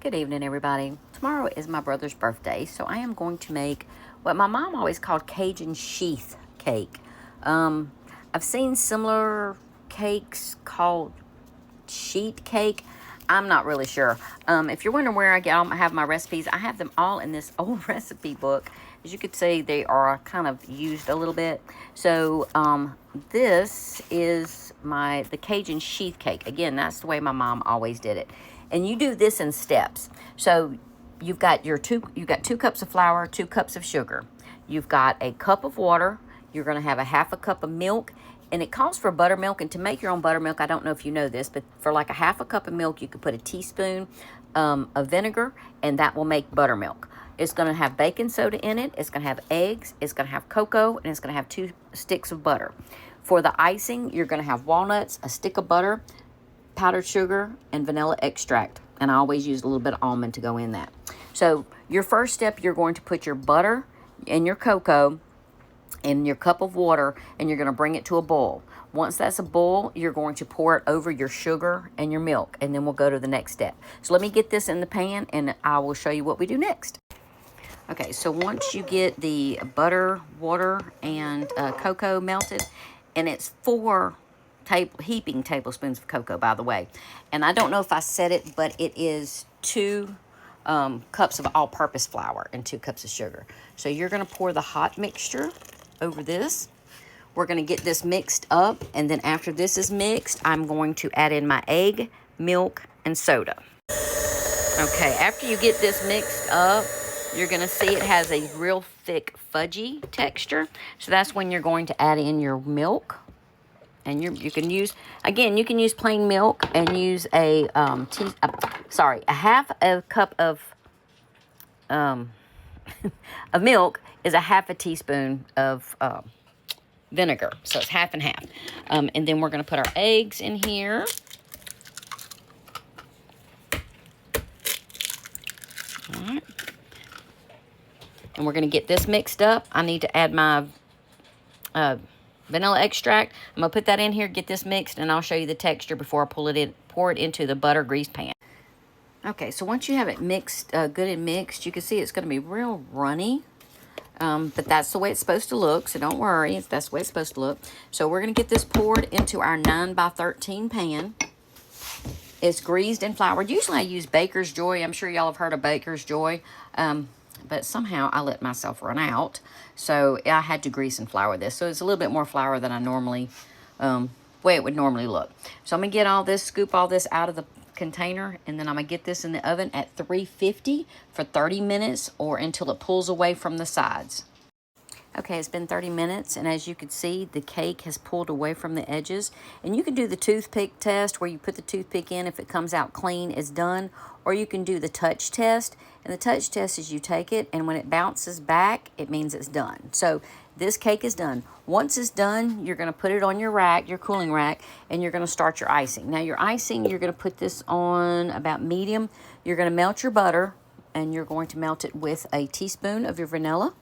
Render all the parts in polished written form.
Good evening, everybody. Tomorrow is my brother's birthday, so I am going to make what my mom always called Cajun sheath cake. I've seen similar cakes called sheet cake. I'm not really sure. If you're wondering where I have my recipes, I have them all in this old recipe book. As you could see, they are kind of used a little bit. So this is the Cajun sheath cake. Again, that's the way my mom always did it. And you do this in steps. So you've got you've got 2 cups of flour, 2 cups of sugar. You've got a cup of water. You're going to have a half a cup of milk. And it calls for buttermilk. And to make your own buttermilk, I don't know if you know this, but for like a half a cup of milk, you could put a teaspoon of vinegar, and that will make buttermilk. It's going to have baking soda in it. It's going to have eggs. It's going to have cocoa, and it's going to have 2 sticks of butter. For the icing, you're going to have walnuts, a stick of butter, powdered sugar, and vanilla extract. And I always use a little bit of almond to go in that. So your first step, you're going to put your butter and your cocoa in your cup of water, and you're going to bring it to a boil. Once that's a boil, you're going to pour it over your sugar and your milk, and then we'll go to the next step. So let me get this in the pan, and I will show you what we do next. Okay, so once you get the butter, water, and cocoa melted, and it's 4 heaping tablespoons of cocoa, by the way. And I don't know if I said it, but it is 2 cups of all-purpose flour and 2 cups of sugar. So you're going to pour the hot mixture over this. We're going to get this mixed up, and then after this is mixed, I'm going to add in my egg, milk, and soda. Okay, after you get this mixed up, you're going to see it has a real thick fudgy texture. So that's when you're going to add in your milk. And you can use, again, you can use plain milk and use a half a cup of milk is a half a teaspoon of vinegar. So it's half and half. And then we're going to put our eggs in here. All right. And we're going to get this mixed up. I need to add my vanilla extract. I'm going to put that in here, get this mixed, and I'll show you the texture before I pour it into the butter greased pan. Okay, so once you have it mixed, good and mixed, you can see it's going to be real runny. But that's the way it's supposed to look, so don't worry. That's the way it's supposed to look. So we're going to get this poured into our 9x13 pan. It's greased and floured. Usually I use Baker's Joy. I'm sure y'all have heard of Baker's Joy. But somehow I let myself run out. So I had to grease and flour this. So it's a little bit more flour than I normally, way it would normally look. So I'm going to get all this, scoop all this out of the container, and then I'm going to get this in the oven at 350 for 30 minutes or until it pulls away from the sides. Okay, it's been 30 minutes, and as you can see, the cake has pulled away from the edges. And you can do the toothpick test where you put the toothpick in. If it comes out clean, it's done. Or you can do the touch test. And the touch test is you take it, and when it bounces back, it means it's done. So this cake is done. Once it's done, you're going to put it on your rack, your cooling rack, and you're going to start your icing. Now, your icing, you're going to put this on about medium. You're going to melt your butter, and you're going to melt it with a teaspoon of your vanilla,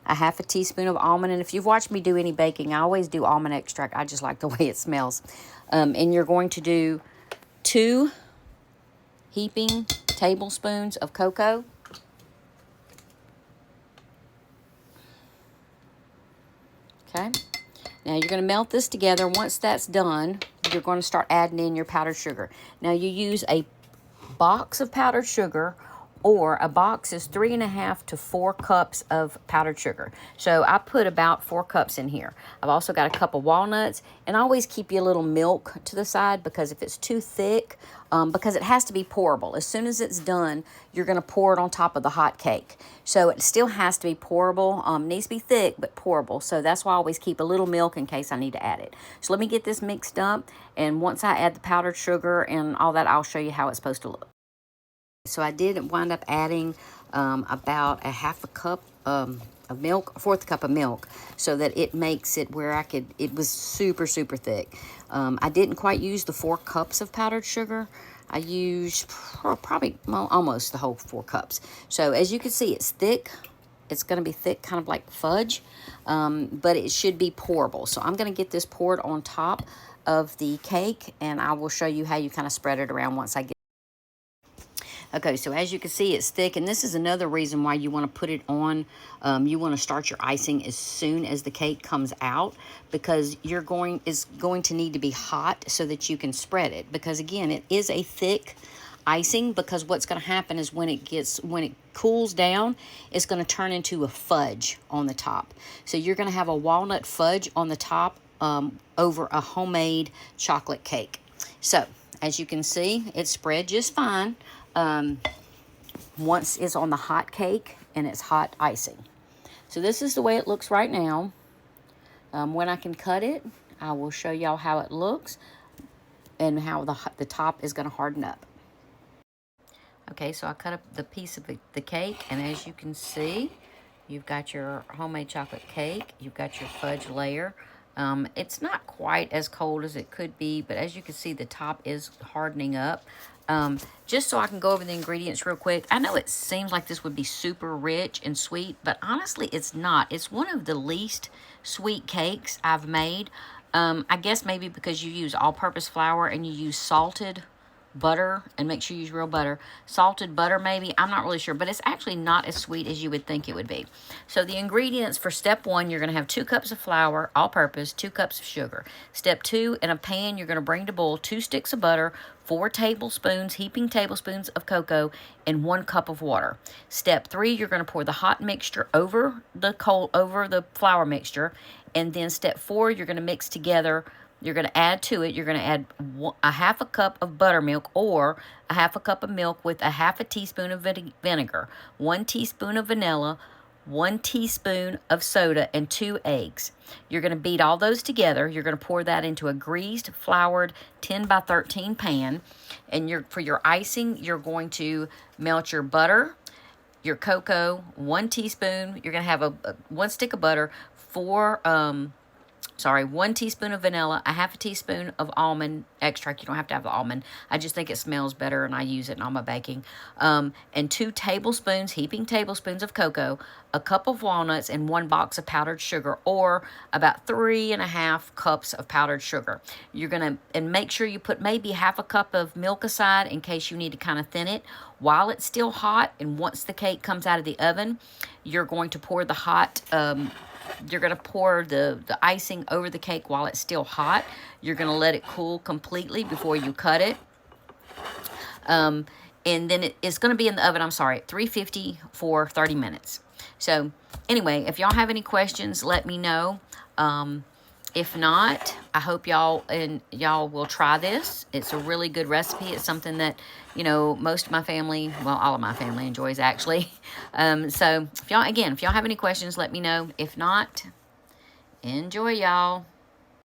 a half a teaspoon of almond. And if you've watched me do any baking, I always do almond extract. I just like the way it smells. And you're going to do 2 heaping tablespoons of cocoa. Okay. Now you're going to melt this together. Once that's done, you're going to start adding in your powdered sugar. Now you use a box of powdered sugar, or a box is 3.5 to 4 cups of powdered sugar. So I put about 4 cups in here. I've also got a cup of walnuts, and I always keep you a little milk to the side because if it's too thick, because it has to be pourable. As soon as it's done, you're going to pour it on top of the hot cake. So it still has to be pourable. Needs to be thick, but pourable. So that's why I always keep a little milk in case I need to add it. So let me get this mixed up, and once I add the powdered sugar and all that, I'll show you how it's supposed to look. So I did wind up adding about a half a cup of milk, a 1/4 cup of milk, so that it makes it where it was super, super thick. I didn't quite use the 4 cups of powdered sugar. I used probably almost the whole 4 cups. So as you can see, it's thick. It's going to be thick, kind of like fudge, but it should be pourable. So I'm going to get this poured on top of the cake, and I will show you how you kind of spread it around once I get. Okay, so as you can see, it's thick, and this is another reason why you want to put it on. You want to start your icing as soon as the cake comes out, because it's going to need to be hot so that you can spread it. Because again, it is a thick icing, because what's going to happen is when it cools down, it's going to turn into a fudge on the top. So you're going to have a walnut fudge on the top over a homemade chocolate cake. So as you can see, it's spread just fine once it's on the hot cake and it's hot icing. So this is the way it looks right now. When I can cut it, I will show y'all how it looks and how the top is going to harden up. Okay, so I cut up the piece of the cake, and as you can see, you've got your homemade chocolate cake, you've got your fudge layer. It's not quite as cold as it could be, but as you can see, the top is hardening up. Just so I can go over the ingredients real quick. I know it seems like this would be super rich and sweet, but honestly, it's not. It's one of the least sweet cakes I've made. I guess maybe because you use all-purpose flour and you use salted butter, and make sure you use real butter. Salted butter maybe, I'm not really sure, but it's actually not as sweet as you would think it would be. So the ingredients for step 1, you're going to have 2 cups of flour, all purpose, 2 cups of sugar. Step 2, in a pan, you're going to bring to boil 2 sticks of butter, 4 tablespoons, heaping tablespoons of cocoa, and 1 cup of water. Step 3, you're going to pour the hot mixture over the flour mixture, and then step 4, you're going to mix together. You're going to add to it, you're going to add a half a cup of buttermilk, or a half a cup of milk with a half a teaspoon of vinegar, 1 teaspoon of vanilla, 1 teaspoon of soda, and 2 eggs. You're going to beat all those together. You're going to pour that into a greased, floured 10 by 13 pan. And for your icing, you're going to melt your butter, your cocoa, 1 teaspoon. You're going to have 1 stick of butter, 1 teaspoon of vanilla, a half a teaspoon of almond extract. You don't have to have the almond. I just think it smells better, and I use it in all my baking. And 2 tablespoons, heaping tablespoons of cocoa, a cup of walnuts, and 1 box of powdered sugar, or about 3.5 cups of powdered sugar. You're going to, and make sure you put maybe half a cup of milk aside in case you need to kind of thin it while it's still hot. And once the cake comes out of the oven, you're going to pour the hot, you're going to pour the icing over the cake while it's still hot. You're going to let it cool completely before you cut it. And then it's going to be in the oven, at 350 for 30 minutes. So anyway, if y'all have any questions, let me know. If not, I hope y'all will try this. It's a really good recipe. It's something that, most of my family, well, all of my family enjoys, actually. So if y'all have any questions, let me know. If not, enjoy, y'all.